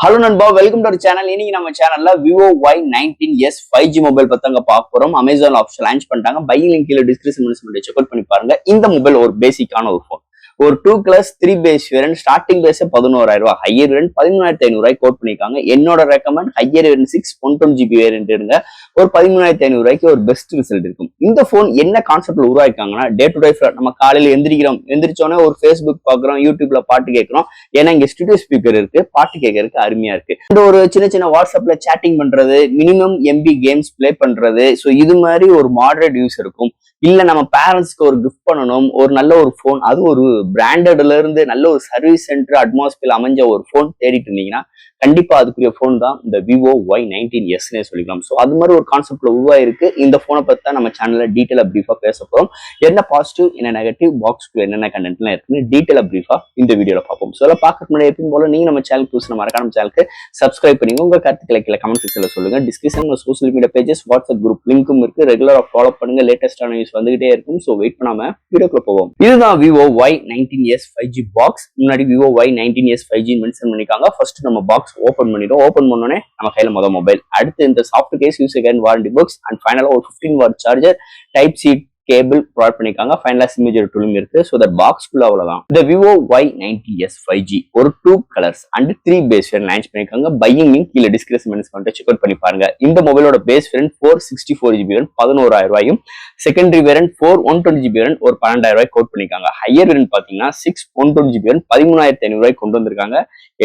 Hello நண்பா, welcome to our channel. இன்னைக்கு நம்ம சேனல்ல விவோ Y19s 5G மொபைல் பத்தாங்க பார்க்க போறோம். அமேசான் ஆப்ஷன் லான்ச் பண்ணிட்டாங்க. பை லிங்க் கீழே டிஸ்கிரிப்ஷன் செக் அவுட் பண்ணி பாருங்க. இந்த மொபைல் ஒரு பேசிக்கான ஒரு ஃபோன். ஒரு 2+3 பேஸ் வேரியன்ட், ஸ்டார்டிங் பேஸ் 11,000 ரூபாய், ஹையர் வேரியன்ட் 13,500 கோட் பண்ணிருக்காங்க. என்னோட recommend higher variant 6 120GB variant எடுங்க. ஒரு 13,500 ஒரு பெஸ்ட் ரிசல்ட் இருக்கும். இந்த போன் என்ன கான்செப்ட்ல உருவாக்கிருக்காங்கன்னா, டே டு டே நம்ம காலையில எந்திரிச்சோன்னே ஒரு ஃபேஸ்புக் பாக்குறோம், யூடியூப்ல பாட்டு கேட்கிறோம். ஏன்னா இங்க ஸ்டுடியோ ஸ்பீக்கர் இருக்கு, பாட்டு கேட்கறதுக்கு அருமையா இருக்கு. இந்த ஒரு சின்ன வாட்ஸ்அப்ல சேட்டிங் பண்றது, மினிமம் MB கேம்ஸ் பிளே பண்றது, ஸோ இது மாதிரி ஒரு மாடரேட் யூஸ் இருக்கும். இல்ல நம்ம பேரண்ட்ஸ்க்கு ஒரு கிஃப்ட் பண்ணணும், ஒரு நல்ல ஒரு போன், அது ஒரு பிராண்டட்ல இருந்து நல்ல ஒரு சர்வீஸ் சென்டர் அட்மாஸ்பியர் அமைஞ்ச ஒரு போன் தேடிட்டு இருந்தீங்கன்னா கண்டிப்பா அதுக்குரிய போன் தான் இந்த விவோ Y19s சொல்லிக்கலாம். ஸோ அது மாதிரி ஒரு கான்செப்ட்ல உருவாயிருக்கு. இந்த போனை பத்தி தான் நம்ம சேனல்ல டீட்டெயிலா பிரீஃபா பேச போறோம். என்ன பாசிட்டிவ் என்ன நெகட்டிவ், பாக்ஸ்க்குள்ள என்னென்ன கண்டென்ட்லாம் இருக்குன்னு டீட்டெயிலா பிரீஃபா இந்த வீடியோல பார்ப்போம். ஸோ அதெல்லாம் பார்க்கறதுக்கு முன்னாடி எப்பயும் போல நீங்க நம்ம சேனல் புதுசு மறக்காம சேனலுக்கு சப்ஸ்கிரைப் பண்ணிங்க. உங்க கருத்துக்களை கீழே கமெண்ட் செக்ஷன்ல சொல்லுங்க. டிஸ்கிரிப்ஷன்ல social media pages, WhatsApp group லிங்க்கும் இருக்கு. ரெகுலரா ஃபாலோ பண்ணுங்க. லேட்டஸ்டான நியூஸ் வந்துகிட்டே இருக்கும். ஸோ வெயிட் பண்ணாம வீடியோக்குள்ள போவோம். இதுதான் விவோ Y19s 5G பாக்ஸ். முன்னாடி விவோ Y19s 5G மென்ஷன் பண்ணிருக்காங்க. ஃபர்ஸ்ட் நம்ம பாக்ஸ் ஓபன் பண்ணிடும். ஓபன் பண்ணோடனே நம்ம கையில மொபைல். அடுத்து இந்த soft case, user guide, warranty box and ஃபைனலா ஒரு 15 watt charger, type C cable provide பண்ணிருக்காங்க. ஃபைனலா சிமேஜர் டூலும் இருக்கு. ஸோ தட் பாக்ஸ்க்குள்ள அவ்வளவுதான். இந்த விவோ Y19s 5G ஒரு 2 colours and 3 base variant launch பண்ணிருக்காங்க. பையிங் லிங்க் கீழே டிஸ்கிரிப்ஷன் பண்ணிட்டு செக் அவுட் பண்ணி பாருங்க. இந்த மொபைலோட பேஸ் வேரியன்ட் 464GB வேரியன்ட் 11,000 ரூபாயும், செகண்டரி வேரியன்ட் 4 120GB வேரியன்ட் ஒரு 12,000 ரூபாய் கோட் பண்ணிருக்காங்க. ஹையர் வேரியன்ட் பாத்தீங்கன்னா 6 120GB வேரியன்ட் 13,500 ரூபாய் கொண்டு வந்திருக்காங்க.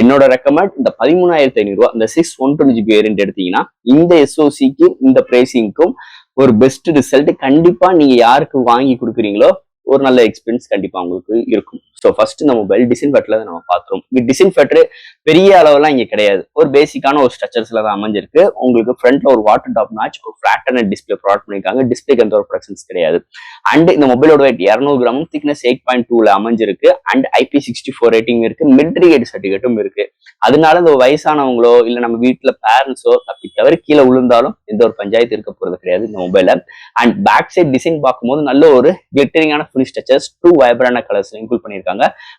என்னோட ரெக்கமெண்ட் இந்த 13,500 ரூபாய் இந்த 6 120GB வேரியன்ட் எடுத்தீங்கன்னா இந்த SoCக்கு இந்த பிரைசிங்க்கும் ஒரு பெஸ்ட் ரிசல்ட் கண்டிப்பா நீங்க யாருக்கு வாங்கி கொடுக்குறீங்களோ ஒரு நல்ல எக்ஸ்பீரியன்ஸ் கண்டிப்பா உங்களுக்கு இருக்கும். ஸோ ஃபர்ஸ்ட் இந்த மொபைல் டிசைன்ஃபேட்ல நம்ம பார்த்துருவோம். இங்க டிசைன்ஃபேட்டர் பெரிய அளவுலாம் இங்க கிடையாது. ஒரு பேசிக்கான ஒரு ஸ்ட்ரக்சர்ஸ்ல தான் அமைஞ்சிருக்கு. உங்களுக்கு ஃப்ரண்ட்ல ஒரு வாட்டர் டாப் நாச், ஒரு ஃபிளாட்டன டிஸ்பிளே ப்ரொவைட் பண்ணிருக்காங்க. டிஸ்பிளேக்கு எந்த ஒரு ப்ரெசன்ஸ் கிடையாது. அண்ட் இந்த மொபைலோட வெயிட் 200 கிராமும், திக்னஸ் 8.2ல அமைஞ்சிருக்கு. அண்ட் IP64 ரேட்டிங் இருக்கு, மிலிட்டரி கேட் சர்டிஃபிகேட்டும் இருக்கு. அதனால இந்த வயசானவங்களோ இல்ல நம்ம வீட்டுல பேரண்ட்ஸோ தப்பி தவிர கீழே விழுந்தாலும் எந்த ஒரு பஞ்சாயத்து இருக்க போறது கிடையாது இந்த மொபைல. அண்ட் பேக் சைட் டிசைன் பார்க்கும்போது நல்ல ஒரு கிளிட்டரிங்கான ஃபினிஷ் டச்சஸ், 2 வைப்ரண்டான கலர்ஸ் இன்க்ளூட் பண்ணிருக்காங்க.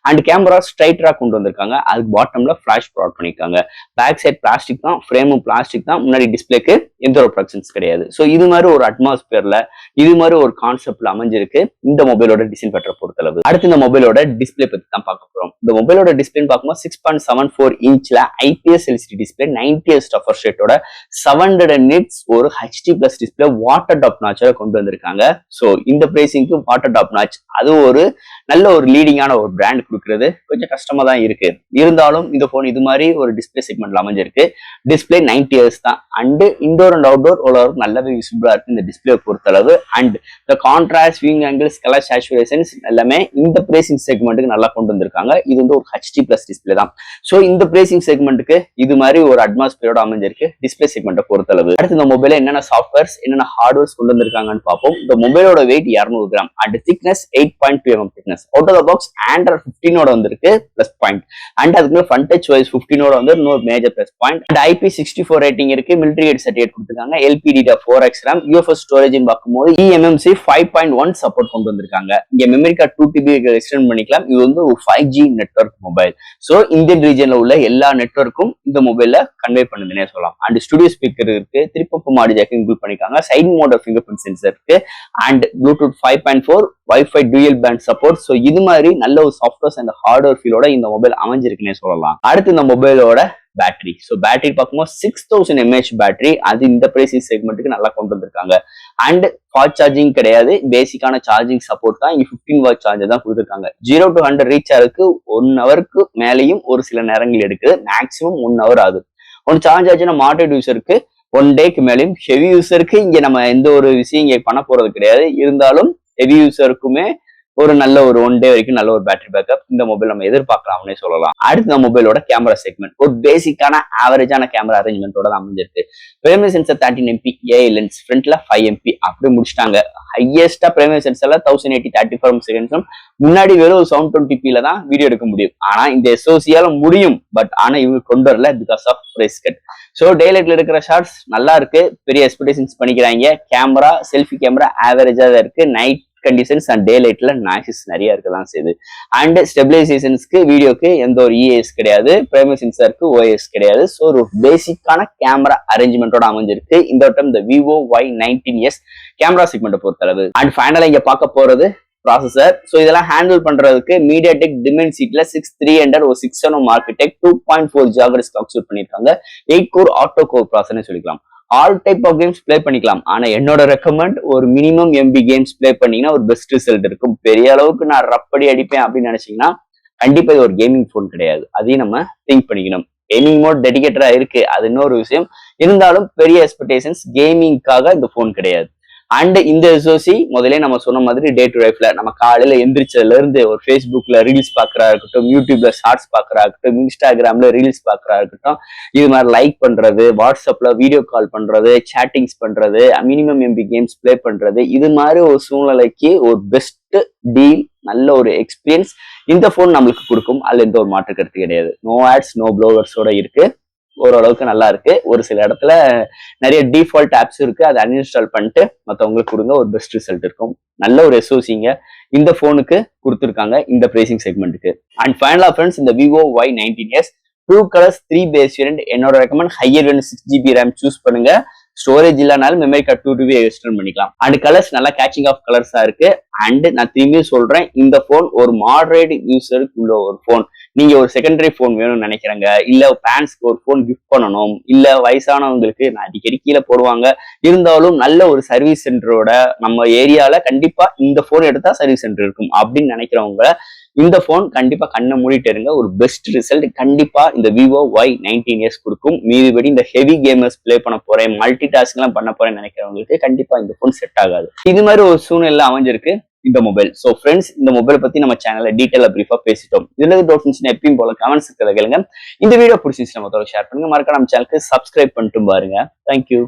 அண்ட் கேமரா ஸ்ட்ரைட்டரா கொண்டு வந்திருக்காங்க. அதுக்கு பாட்டம்ல ஃபிளாஷ் ப்ரொவைட் பண்ணிருக்காங்க. பேக் சைட் பிளாஸ்டிக் தான், ஃப்ரேமும் பிளாஸ்டிக் தான். முன்னாடி டிஸ்பிளேக்கு எந்த ஒரு ப்ரொடக்ஷன்ஸ் கிடையாது. ஸோ இது மாதிரி ஒரு அட்மாஸ்பியர்ல இது மாதிரி ஒரு கான்செப்ட்ல அமைஞ்சிருக்கு இந்த மொபைலோட டிசைன் பெற்ற பொறுத்தளவு. அடுத்து இந்த மொபைலோட டிஸ்பிளே பத்தி தான் பார்க்க போறோம். இந்த மொபைலோட டிஸ்பிளே பார்க்கும்போது 6.74 இன்ச்ல IPS LCD display, 90Hz refresh ரேட்டோட 700 nits ஒரு HD+ டிஸ்பிளே, வாட்டர் டாப் நாச்சோட கொண்டு வந்திருக்காங்க. ஸோ இந்த பிரைசிங்க்கு வாட்டர் டாப் நாச் அது ஒரு நல்ல ஒரு லீடிங்கான ஒரு பிராண்ட் கொடுக்கறது கொஞ்சம் கஷ்டமா தான் இருக்கு. இருந்தாலும் இந்த போன் இது மாதிரி ஒரு டிஸ்பிளே செக்மெண்ட்ல அமைஞ்சிருக்கு. டிஸ்பிளே 90Hz தான். அண்ட் இன்டோர் அண்ட் அவுட்டோர் ஓரளவுக்கு நல்லாவே விசிபிளா இருக்கு இந்த டிஸ்பிளே பொறுத்தளவு. அண்ட் இந்த contrast, viewing angles, colour saturations எல்லாமே இந்த பிரைசிங் செக்மெண்ட்டுக்கு நல்லா கொண்டு வந்திருக்காங்க. இது வந்து ஒரு HD+ டிஸ்பிளே தான். ஸோ இந்த பிரைசிங் செக்மெண்ட்டுக்கு இது மாதிரி ஒரு அட்மாஸ்பியரோட அமைஞ்சிருக்கு டிஸ்பிளே செக்மெண்ட்டை பொறுத்தளவு. அடுத்து இந்த மொபைல என்னென்ன சாஃப்ட்வேர்ஸ் என்னென்ன ஹார்ட்வேர்ஸ் கொண்டு வந்திருக்காங்கன்னு பார்ப்போம். இந்த மொபைலோட weight 200 gram and thickness 8.2 mm thickness. Out of the box Android 15 வந்திருக்கு பிளஸ் பாயிண்ட். அண்ட் அதுக்கு ஃப்ரண்ட் டச் வைஸ் 15 வந்து இன்னொரு major plus point. And IP64 rating இருக்கு, மிலிட்டரி கேட் சர்டிஃபிகேட் கொடுத்திருக்காங்க. LPDDR 4x RAM, UFS storage பார்க்கும்போது eMMC 5.1 support கொண்டு வந்திருக்காங்க. இங்க மெமரி கார்டு 2TB எக்ஸ்டெண்ட் பண்ணிக்கலாம். இது வந்து ஒரு 5G network mobile. So Indian ரீஜன்ல உள்ள எல்லா நெட்வொர்க்கும் இந்த மொபைல்ல கன்வே பண்ணுதுன்னே சொல்லலாம். அண்ட் ஸ்டுடியோ ஸ்பீக்கர் இருக்கு, திருப்பம் ஆடியோ ஜாக் இன்க்ளூட் பண்ணிருக்காங்க. Side mount fingerprint sensor இருக்கு. And Bluetooth 5.4 Wi-Fi dual band support. So இது மாதிரி நல்ல ஒரு சாஃப்ட்வேர்ஸ் அண்ட் ஹார்ட்வேர் ஃபீலோட இந்த மொபைல் அமைஞ்சிருக்குன்னே சொல்லலாம். அடுத்து இந்த மொபைலோட பேட்டரி. ஸோ பேட்டரி பார்க்கும்போது 6000 mAh பேட்டரி. அது இந்த பிரைசிங் செக்மெண்ட்டுக்கு நல்லா கொண்டு வந்திருக்காங்க. அண்ட் ஃபாஸ்ட் சார்ஜிங் கிடையாது, பேசிக்கான சார்ஜிங் சப்போர்ட் தான். இங்க 15 வாட் சார்ஜர் தான் கொடுத்துருக்காங்க. 0 to 100 ரீச் ஆகுறதுக்கு 1 ஹவருக்கு மேலேயும் ஒரு சில நேரங்கள் எடுக்குது. மேக்ஸிமம் 1 ஹவர் ஆகுது. ஒன்று சார்ஜ் ஆச்சுன்னா மாடரேட் யூஸருக்கு 1 டேக்கு மேலேயும், ஹெவி யூஸருக்கு இங்க நம்ம எந்த ஒரு விஷயம் இங்க பண்ண போறது கிடையாது. இருந்தாலும் ஹெவி யூஸருக்குமே ஒரு நல்ல ஒரு 1 டே வரைக்கும் நல்ல ஒரு பேட்டரி பேக்கப் இந்த மொபைல் நம்ம எதிர்பார்க்கலாம்னே சொல்லலாம். அடுத்த மொபைலோட கேமரா செக்மெண்ட் ஒரு பேசிக்கான ஆவரேஜான கேமரா அரேஞ்ச்மெண்டோட தான் அமைஞ்சிருக்கு. Primary sensor 13MP, AI lens, ஃப்ரண்ட்ல 5MP அப்படி முடிச்சிட்டாங்க. ஹையஸ்டா பிரைமரி சென்சர்ல 1080 30 frames செகண்ட்ஸும், முன்னாடி வெறும் 720pல தான் வீடியோ எடுக்க முடியும். ஆனா இந்த SoCயால முடியும், பட் ஆனா இவங்க கொண்டு வரல because of price cut. So டேலைட்ல எடுக்கிற ஷார்ட்ஸ் நல்லா இருக்கு, பெரிய எக்ஸ்பெக்டேஷன்ஸ் பண்ணிக்கிறாங்க. கேமரா செல்ஃபி கேமரா ஆவரேஜா தான் இருக்கு. நைட் கண்டிஷன்ஸ் அண்ட் டே லைட்ல நாய்ஸஸ் நிறைய இருக்கலாம் செய்யுது. அண்ட் ஸ்டெபிலைசேஷன்ஸ்க்கு வீடியோக்கு எந்த ஒரு இஏஎஸ் கிடையாது, பிரைமரி சென்சாருக்கு ஓஎஸ் கிடையாது. ஸோ ஒரு பேசிக்கான கேமரா அரேஞ்ச்மெண்டோட அமைஞ்சிருக்கு இந்த வட்டம் இந்த விவோ Y19s கேமரா செக்மெண்ட்டை பொறுத்தளவு. அண்ட் ஃபைனலா இங்க பார்க்க போறது ப்ராசஸர். ஸோ இதெல்லாம் ஹேண்டில் பண்றதுக்கு மீடியாடெக் டிமென்சிட்டில 6300 ஒரு 6 ஆர்கிடெக்ட் 2.4 GHz கிளாக் சூட் பண்ணிருக்காங்க. 8 கோர் ஆட்டோ கோர் ப்ராசஸ்னு சொல்லிக்கலாம். All type of games play பண்ணிக்கலாம். ஆனா என்னோட ரெக்கமெண்ட் ஒரு மினிமம் எம்பி கேம்ஸ் பிளே பண்ணீங்கன்னா ஒரு பெஸ்ட் ரிசல்ட் இருக்கும். பெரிய அளவுக்கு நான் ரப்படி அடிப்பேன் அப்படின்னு நினைச்சீங்கன்னா கண்டிப்பா இது ஒரு கேமிங் போன் கிடையாது. அதையும் நம்ம திங்க் பண்ணிக்கணும். கேமிங் மோட் டெடிகேட்டடா இருக்கு, அது இன்னொரு விஷயம். இருந்தாலும் பெரிய எக்ஸ்பெக்டேஷன்ஸ் கேமிங்காக இந்த போன் கிடையாது. அண்ட் இந்த எஸ்ஓசி முதலே நம்ம சொன்ன மாதிரி டே டு லைஃப்ல நம்ம காலையில எந்திரிச்சதுல இருந்து ஒரு ஃபேஸ்புக்ல ரீல்ஸ் பாக்குறா இருக்கட்டும், யூடியூப்ல ஷார்ட்ஸ் பாக்குறா இருக்கட்டும், இன்ஸ்டாகிராம்ல ரீல்ஸ் பாக்குறா இருக்கட்டும், இது மாதிரி லைக் பண்றது, வாட்ஸ்அப்ல வீடியோ கால் பண்றது, சேட்டிங்ஸ் பண்றது, மினிமம் எம்பி கேம்ஸ் பிளே பண்றது, இது மாதிரி ஒரு சூழ்நிலைக்கு ஒரு பெஸ்ட் டீல், நல்ல ஒரு எக்ஸ்பீரியன்ஸ் இந்த போன் நம்மளுக்கு கொடுக்கும். அதுல எந்த ஒரு மாற்று கருத்து கிடையாது. நோ ஆட்ஸ் நோ ப்ளோவர்ஸோட இருக்கு, ஓரளவுக்கு நல்லா இருக்கு. ஒரு சில இடத்துல நிறைய டிஃபால்ட் ஆப்ஸ் இருக்கு, அதை அன்இன்ஸ்டால் பண்ணிட்டு மற்றவங்களுக்கு கொடுங்க, ஒரு பெஸ்ட் ரிசல்ட் இருக்கும். நல்ல ஒரு எஸ்ஓசிங்க இந்த போனுக்கு கொடுத்துருக்காங்க இந்த பிரைசிங் செக்மெண்ட்டுக்கு. அண்ட் ஃபைனலா ஃப்ரெண்ட்ஸ், இந்த Vivo Y19s 2 colours 3 base variant என்னோட recommend. Higher variant 6GB RAM choose பண்ணுங்க. ஸ்டோரேஜ் இல்லைனாலும் மெமரி கார்டு 2TB எக்ஸ்டெண்ட் பண்ணிக்கலாம். அண்ட் கலர்ஸ் நல்லா கேச்சிங் ஆஃப் கலர்ஸா இருக்கு. அண்ட் நான் திரும்பியும் சொல்றேன், இந்த போன் ஒரு மாடரேட் யூசருக்கு உள்ள ஒரு போன். நீங்க ஒரு செகண்டரி போன் வேணும்னு நினைக்கிறேங்க, இல்ல பேரண்ட்ஸ்க்கு ஒரு போன் கிஃப்ட் பண்ணணும், இல்ல வயசானவங்களுக்கு நான் அடிக்கடி கீழே போடுவாங்க, இருந்தாலும் நல்ல ஒரு சர்வீஸ் சென்டரோட நம்ம ஏரியால கண்டிப்பா இந்த போன் எடுத்தா சர்வீஸ் சென்டர் இருக்கும் அப்படின்னு நினைக்கிறவங்க இந்த போன் கண்டிப்பா கண்ணை மூடிட்டு இருங்க. ஒரு பெஸ்ட் ரிசல்ட் கண்டிப்பா இந்த விவோ Y19s கொடுக்கும். மீதிபடி இந்த ஹெவி கேமர்ஸ் பிளே பண்ண போறேன், மல்டி டாஸ்க் எல்லாம் பண்ண போறேன்னு நினைக்கிறவங்களுக்கு கண்டிப்பா இந்த போன் செட் ஆகாது. இது மாதிரி ஒரு சூழ்நிலை அமைஞ்சிருக்கு இந்த மொபைல். சோ ஃப்ரெண்ட்ஸ், இந்த மொபைல் பத்தி நம்ம சேனல்ல டீடைலா பிரீஃபா பேசிட்டோம். இதுல டவுட்ஸ் எப்பயும் போல கமெண்ட்ஸ் கேளுங்க. இந்த வீடியோ பிடிச்சிருந்துச்சு நம்ம ஷேர் பண்ணுங்க. மறக்காம நம்ம சேனலுக்கு சப்ஸ்கிரைப் பண்ணிட்டு பாருங்க. தேங்க்யூ.